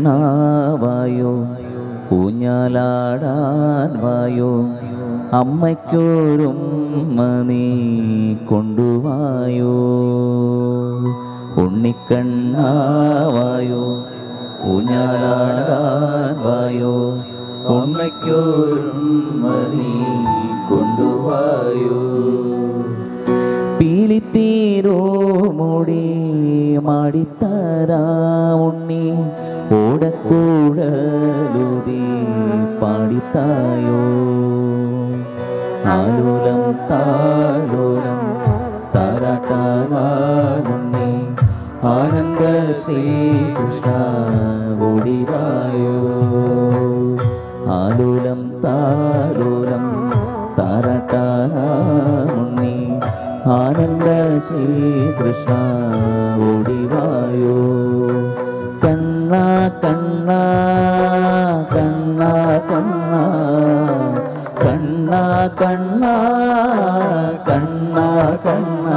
ഉണ്ണിക്കണ്ണാവായോ ഊഞ്ഞാലാടാൻ വായോ അമ്മയ്ക്കൊരുമ്മ നീ കൊണ്ടുവായോ. ഉണ്ണിക്കണ്ണാവായോ ഊഞ്ഞാലാടാൻ വായോ അമ്മയ്ക്കൊരുമ്മ നീ കൊണ്ടുവായോ. പീലിത്തീരോ മൂടി മാടിത്തരാ ഉണ്ണി ഓടക്കൂടലുതി പാടിത്തായോ. ആലോലം താലോലം താരാട്ടാനുണ്ണി ആനന്ദ ശ്രീകൃഷ്ണ ഓടിവായോ. ആലോലം താലോലം താരാട്ടാനുണ്ണി ആനന്ദ ശ്രീകൃഷ്ണ ഓടിവായോ. കണ്ണ കണ്ണ കണ്ണ കണ്ണ കണ്ണ കണ്ണ കണ്ണ കണ്ണ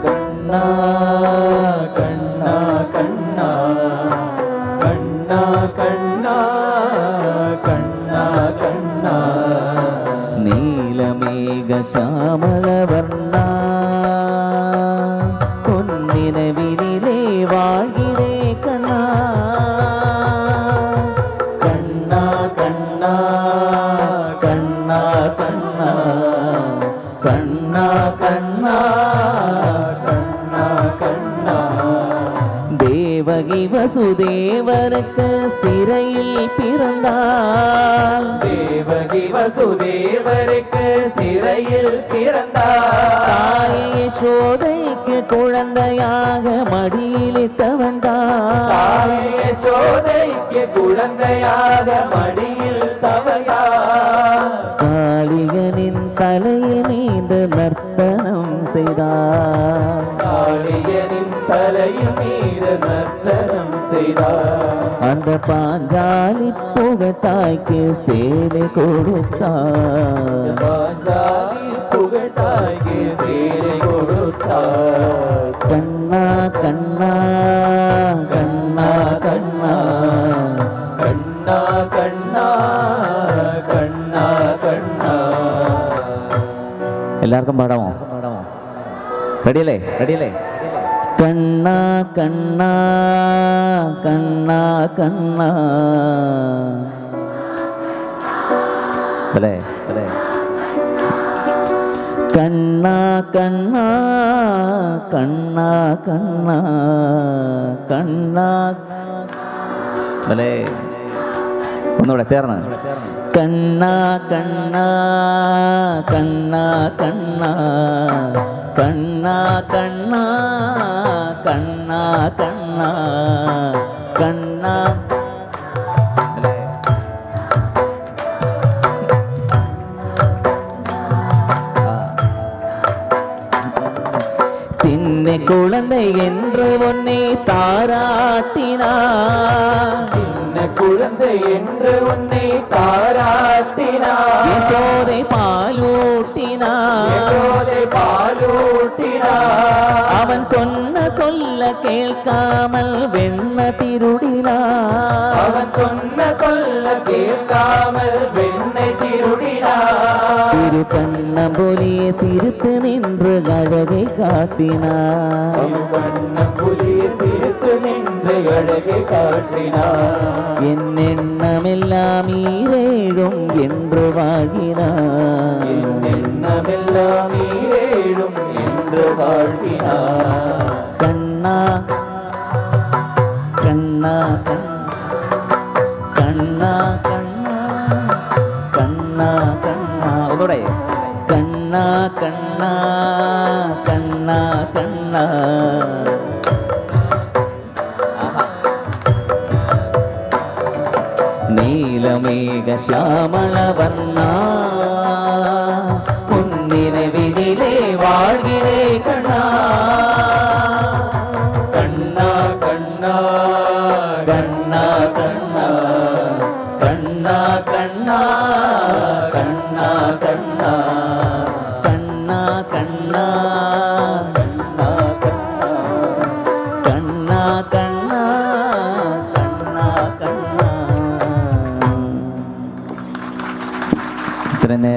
കണ്ണ കണ്ണ കണ്ണ കണ്ണ കണ്ണ കണ്ണ കണ്ണ നീലമേഘ ശ്യാമളവർണ്ണ പൊന്നിനവിനിലെ വാഴിരേ കണ്ണ. കണ്ണ കണ്ണ കണ്ണ കണ്ണ കണ്ണ കണ്ണ കണ്ണ കണ്ണ தேவகி வசுதேவருக்கு சிறையில் பிறந்தாள். தேவகி வசுதேவருக்கு சிறையில் பிறந்தாள். தாயை யசோதைக்கு குழந்தையாக மடியில் தவழ்ந்தாள். தாயை யசோதைக்கு குழந்தையாக மடியில் தவழ்ந்தாள். காளியனின் தலையில் நீந்து நர்த்தனம் செய்தார். காளியனின் தலையில் நீந்து நர்த்தனம் செய்தார். அந்த பாஞ்சாலி புகழ்த்தாய்க்கு சேலை கொடுத்தார். பாஞ்சாலி புகழ்த்தாய்க்கு சேலை கொடுத்தார். கண்ணா கண்ணா கண்ணா கண்ணா கண்ணா கண்ணா கண்ணா கண்ணா. எல்லாருக்கும் பாடாமோ? ரெடியല്ലേ? ரெடிയല്ലേ? കണ്ണാ കണ്ണാ കണ്ണാ കണ്ണാ അല്ലേ? അല്ലേ? കണ്ണാ കണ്ണാ കണ്ണാ കണ്ണാ കണ്ണാ അല്ലേ? ഒന്നുകൂടെ ചേർന്ന്. കണ്ണാ കണ്ണാ കണ്ണാ കണ്ണാ കണ്ണാ കണ്ണാ കണ്ണാ കണ്ണാ കണ്ണാ சின்ன குழந்தை என்று உன்னை தாராட்டினார். சின்ன குழந்தை என்று உன்னை தாராட்டினார். யசோதை பாலூட்டினார். யசோதை பாலூட்டினார். அவன் சொன்ன சொல்ல கேட்காமல் வெண்ண திருடினார். அவன் சொன்ன சொல்ல கேட்காமல் வெண்ணை திருடினார். திரு கண்ணம்பொலியை சிரித்து நின்று அழகை காட்டினார். கண்ணம்பொலியை சிரித்து நின்று அழகை காட்டினார். என் எண்ணமெல்லாம் ஈரேழும் என்று வாழ்கிறார். என் எண்ணமெல்லாம் ஈரேழும் என்று வாழ்கிறார். கண்ணா கண்ணா கண்ணா கண்ணா கண்ணா கண்ணா ഒന്നുകൂടെ. കണ്ണാ കണ്ണാ കണ്ണാ കണ്ണാ നീലമേഘ ശ്യാമളവർണ്ണ പൊന്നിനവിനിലെ വാഴ്കിരേ കണ്ണാ. கண்ணா கண்ணா கண்ணா கண்ணா கண்ணா கண்ணா கண்ணா கண்ணா கண்ணா கண்ணா கண்ணா கண்ணா ഇത്ര നേരം